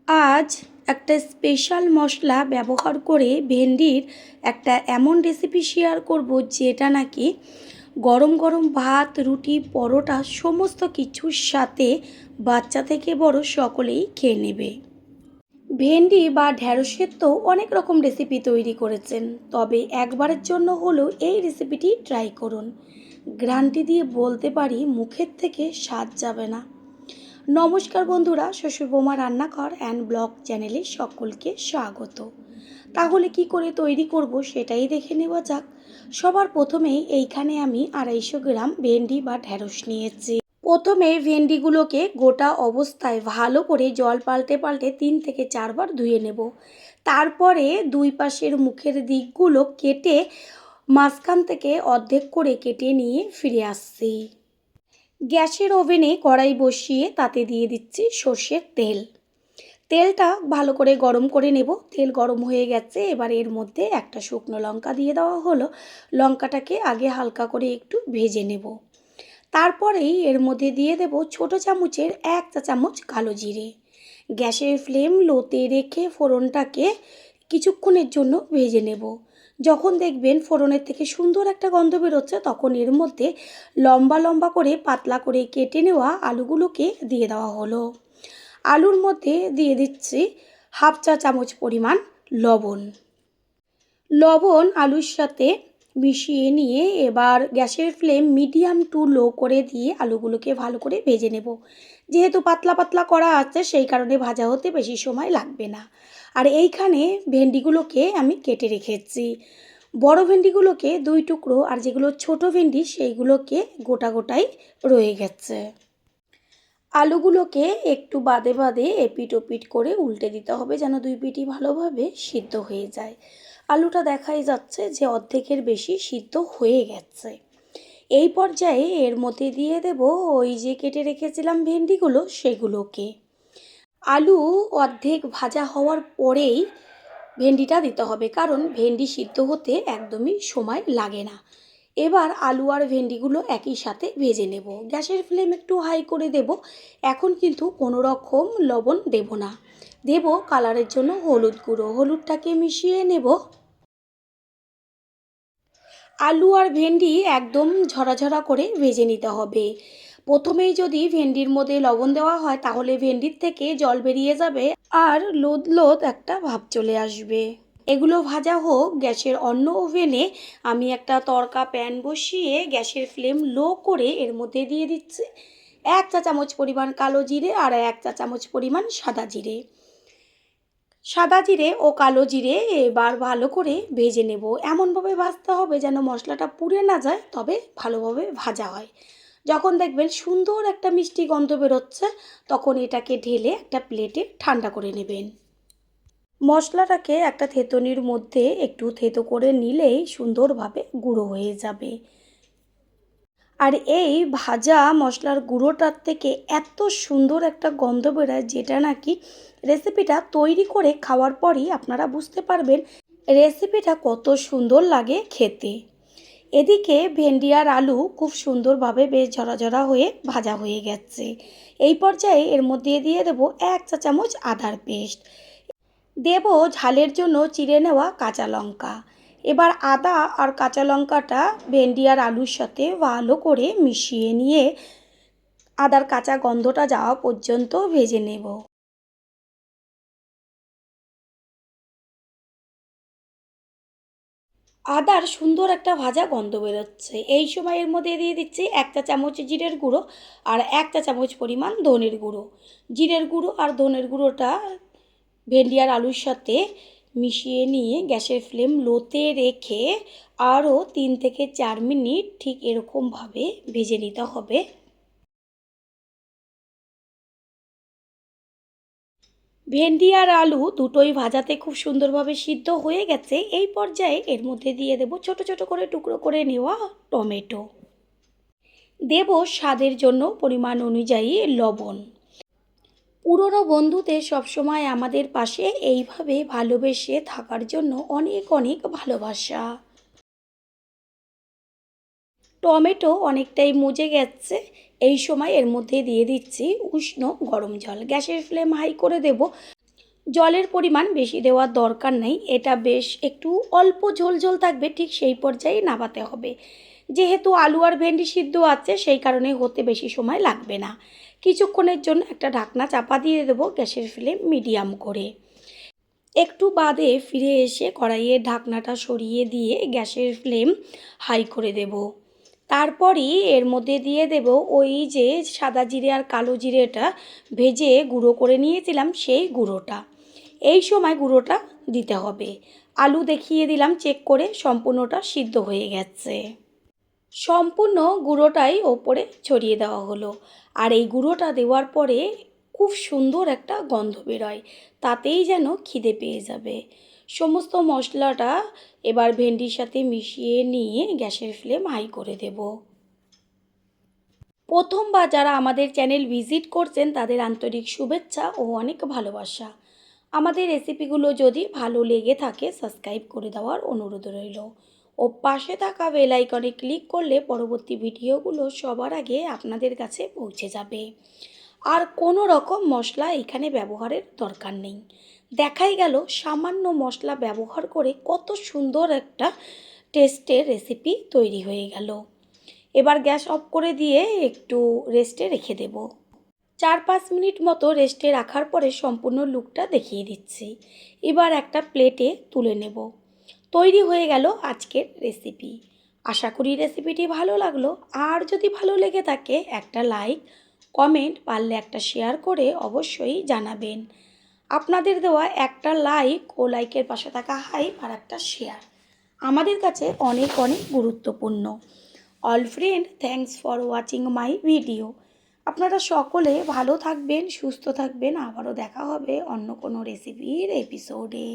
আজ একটা স্পেশাল মশলা ব্যবহার করে ভেন্ডির একটা এমন রেসিপি শেয়ার করব যেটা নাকি গরম গরম ভাত, রুটি, পরোটা সমস্ত কিছুর সাথে বাচ্চা থেকে বড় সকলেই খেয়ে নেবে। ভেন্ডি বা ঢ্যাঁড়সের তো অনেক রকম রেসিপি তৈরি করেছেন, তবে একবারের জন্য হলেও এই রেসিপিটি ট্রাই করুন। গ্যারান্টি দিয়ে বলতে পারি মুখের থেকে স্বাদ যাবে না। নমস্কার বন্ধুরা, শ্বশুর বৌমা রান্নাঘর অ্যান্ড ব্লগ চ্যানেলে সকলকে স্বাগত। তাহলে কি করে তৈরি করব সেটাই দেখে নেওয়া যাক। সবার প্রথমেই এইখানে আমি 250 গ্রাম ভেন্ডি বা ঢ্যাঁড়স নিয়েছি। প্রথমে ভেন্ডিগুলোকে গোটা অবস্থায় ভালো করে জল পাল্টে পাল্টে 3 থেকে 4 বার ধুয়ে নেব। তারপরে দুই পাশের মুখের দিকগুলো কেটে মাঝখান থেকে অর্ধেক করে কেটে নিয়ে ফিরে আসছি। গ্যাসের ওভেনে কড়াই বসিয়ে তাতে দিয়ে দিচ্ছি সর্ষের তেল। তেলটা ভালো করে গরম করে নেব। তেল গরম হয়ে গেছে, এবার এর মধ্যে একটা শুকনো লঙ্কা দিয়ে দেওয়া হলো। লঙ্কাটাকে আগে হালকা করে একটু ভেজে নেব। তারপরেই এর মধ্যে দিয়ে দেব ছোট চামচের 1 চা চামচ কালো জিরে। গ্যাসের ফ্লেম লোতে রেখে ফোড়নটাকে কিছুক্ষণের জন্য ভেজে নেব। যখন দেখবেন ফোড়নের থেকে সুন্দর একটা গন্ধ বেরোচ্ছে, তখন এর মধ্যে লম্বা লম্বা করে পাতলা করে কেটে নেওয়া আলুগুলোকে দিয়ে দেওয়া হলো। আলুর মধ্যে দিয়ে দিচ্ছি 1/2 চা চামচ পরিমাণ লবণ। লবণ আলুর সাথে মিশিয়ে নিয়ে এবার গ্যাসের ফ্লেম মিডিয়াম টু লো করে দিয়ে আলুগুলোকে ভালো করে ভেজে নেব। যেহেতু পাতলা পাতলা করা আছে সেই কারণে ভাজা হতে বেশি সময় লাগবে না। আর এইখানে ভেন্ডিগুলোকে আমি কেটে রেখেছি। বড় ভেন্ডিগুলোকে 2 টুকরো, আর যেগুলো ছোট ভেন্ডি সেইগুলোকে গোটা গোটাই রয়ে গেছে। আলুগুলোকে একটু বাদে বাদে এপিট ওপিট করে উল্টে দিতে হবে, যেন দুই পিঠই ভালোভাবে সিদ্ধ হয়ে যায়। আলুটা দেখাই যাচ্ছে যে অর্ধেকের বেশি সিদ্ধ হয়ে গেছে। এই পর্যায়ে এর মধ্যে দিয়ে দেব ওই যে কেটে রেখেছিলাম ভেন্ডিগুলো, সেগুলোকে। আলু অর্ধেক ভাজা হওয়ার পরেই ভেন্ডিটা দিতে হবে, কারণ ভেন্ডি সিদ্ধ হতে একদমই সময় লাগে না। এবার আলু আর ভেন্ডিগুলো একই সাথে ভেজে নেব। গ্যাসের ফ্লেম একটু হাই করে দেব। এখন কিন্তু কোনো রকম লবণ দেব না। দেব কালারের জন্য হলুদ গুঁড়ো। হলুদটাকে মিশিয়ে নেব। আলু আর ভেন্ডি একদম ঝরাঝরা করে ভেজে নিতে হবে। প্রথমেই যদি ভেন্ডির মধ্যে লবণ দেওয়া হয় তাহলে ভেন্ডির থেকে জল বেরিয়ে যাবে আর লোদ লোদ একটা ভাব চলে আসবে। এগুলো ভাজা হোক। গ্যাসের অন্য ওভেনে আমি একটা তড়কা প্যান বসিয়ে গ্যাসের ফ্লেম লো করে এর মধ্যে দিয়ে দিচ্ছি 1 চা চামচ পরিমাণ কালো জিরে আর 1 চা চামচ পরিমাণ সাদা জিরে। সাদা জিরে ও কালো জিরে এবার ভালো করে ভেজে নেব। এমনভাবে ভাজতে হবে যেন মশলাটা পুড়ে না যায়, তবে ভালোভাবে ভাজা হয়। যখন দেখবেন সুন্দর একটা মিষ্টি গন্ধ বেরোচ্ছে, তখন এটাকে ঢেলে একটা প্লেটে ঠান্ডা করে নেবেন। মশলাটাকে একটা থেঁতনির মধ্যে একটু থেঁতো করে নিলেই সুন্দরভাবে গুঁড়ো হয়ে যাবে। আর এই ভাজা মশলার গুঁড়োটার থেকে এত সুন্দর একটা গন্ধ বেরোয়, যেটা নাকি রেসিপিটা তৈরি করে খাওয়ার পরই আপনারা বুঝতে পারবেন রেসিপিটা কত সুন্দর লাগে খেতে। এদিকে ভেন্ডি আর আলু খুব সুন্দরভাবে বেশ ঝরাঝরা হয়ে ভাজা হয়ে গেছে। এই পর্যায়ে এর মধ্যে দিয়ে দেব 1 চা চামচ আদার পেস্ট। দেব ঝালের জন্য চিড়ে নেওয়া কাঁচা লঙ্কা। এবার আদা আর কাঁচা লঙ্কাটা ভেন্ডি আর আলুর সাথে ভালো করে মিশিয়ে নিয়ে আদার কাঁচা গন্ধটা যাওয়া পর্যন্ত ভেজে নেব। আদার সুন্দর একটা ভাজা গন্ধ বেরোচ্ছে। এই সময় এর মধ্যে দিয়ে দিচ্ছি 1 চা চামচ জিরের গুঁড়ো আর 1 চা চামচ পরিমাণ ধনের গুঁড়ো। জিরের গুঁড়ো আর ধনের গুঁড়োটা ভেন্ডি আর আলুর সাথে মিশিয়ে নিয়ে গ্যাসের ফ্লেম লোতে রেখে আরও 3 থেকে 4 মিনিট ঠিক এরকমভাবে ভেজে নিতে হবে। ভেন্ডি আর আলু দুটোই ভাজাতে খুব সুন্দরভাবে সিদ্ধ হয়ে গেছে। এই পর্যায়ে এর মধ্যে দিয়ে দেব ছোট ছোট করে টুকরো করে নেওয়া টমেটো। দেব স্বাদের জন্য পরিমাণ অনুযায়ী লবণ। পুরনো বন্ধুদের সবসময় আমাদের পাশে এইভাবে ভালোবেসে থাকার জন্য অনেক অনেক ভালোবাসা। টমেটো অনেকটাই মজে গেছে। এই সময় এর মধ্যে দিয়ে দিচ্ছি উষ্ণ গরম জল। গ্যাসের ফ্লেম হাই করে দেব। জলের পরিমাণ বেশি দেওয়ার দরকার নেই, এটা বেশ একটু অল্প ঝোল ঝোল থাকবে, ঠিক সেই পর্যায়ে নামাতে হবে। যেহেতু আলু আর ভেন্ডি সিদ্ধ আছে সেই কারণে হতে বেশি সময় লাগবে না। কিছুক্ষণের জন্য একটা ঢাকনা চাপা দিয়ে দেবো, গ্যাসের ফ্লেম মিডিয়াম করে। একটু বাদে ফিরে এসে কড়াইয়ের ঢাকনাটা সরিয়ে দিয়ে গ্যাসের ফ্লেম হাই করে দেব। তারপরই এর মধ্যে দিয়ে দেব ওই যে সাদা জিরে আর কালো জিরেটা ভেজে গুঁড়ো করে নিয়েছিলাম, সেই গুঁড়োটা। এই সময় গুঁড়োটা দিতে হবে। আলু দেখিয়ে দিলাম চেক করে, সম্পূর্ণটা সিদ্ধ হয়ে গেছে। সম্পূর্ণ গুঁড়োটাই ওপরে ছড়িয়ে দেওয়া হলো। আর এই গুঁড়োটা দেওয়ার পরে খুব সুন্দর একটা গন্ধ বেরোয়, তাতেই যেন খিদে পেয়ে যাবে। সমস্ত মশলাটা এবার ভেন্ডির সাথে মিশিয়ে নিয়ে গ্যাসের ফ্লেম হাই করে দেব। প্রথমবার যারা আমাদের চ্যানেল ভিজিট করছেন তাদের আন্তরিক শুভেচ্ছা ও অনেক ভালোবাসা। আমাদের রেসিপিগুলো যদি ভালো লেগে থাকে সাবস্ক্রাইব করে দেওয়ার অনুরোধ রইল, ও পাশে থাকা বেল আইকনে ক্লিক করলে পরবর্তী ভিডিওগুলো সবার আগে আপনাদের কাছে পৌঁছে যাবে। আর কোনো রকম মশলা এখানে ব্যবহারের দরকার নেই। দেখাই গেল সামান্য মশলা ব্যবহার করে কত সুন্দর একটা টেস্টের রেসিপি তৈরি হয়ে গেল। এবার গ্যাস অফ করে দিয়ে একটু রেস্টে রেখে দেব। 4-5 মিনিট মতো রেস্টে রাখার পরে সম্পূর্ণ লুকটা দেখিয়ে দিচ্ছি। এবার একটা প্লেটে তুলে নেব। তৈরি হয়ে গেল আজকের রেসিপি। আশা করি রেসিপিটি ভালো লাগলো। আর যদি ভালো লেগে থাকে একটা লাইক, কমেন্ট, পারলে একটা শেয়ার করে অবশ্যই জানাবেন। আপনাদের দেওয়া একটা লাইক ও লাইকের পাশে থাকা হাইপ আর একটা শেয়ার আমাদের কাছে অনেক অনেক গুরুত্বপূর্ণ। All friend, thanks for watching my video. আপনারা সকলে ভালো থাকবেন, সুস্থ থাকবেন। আবারও দেখা হবে অন্য কোনো রেসিপির এপিসোডে।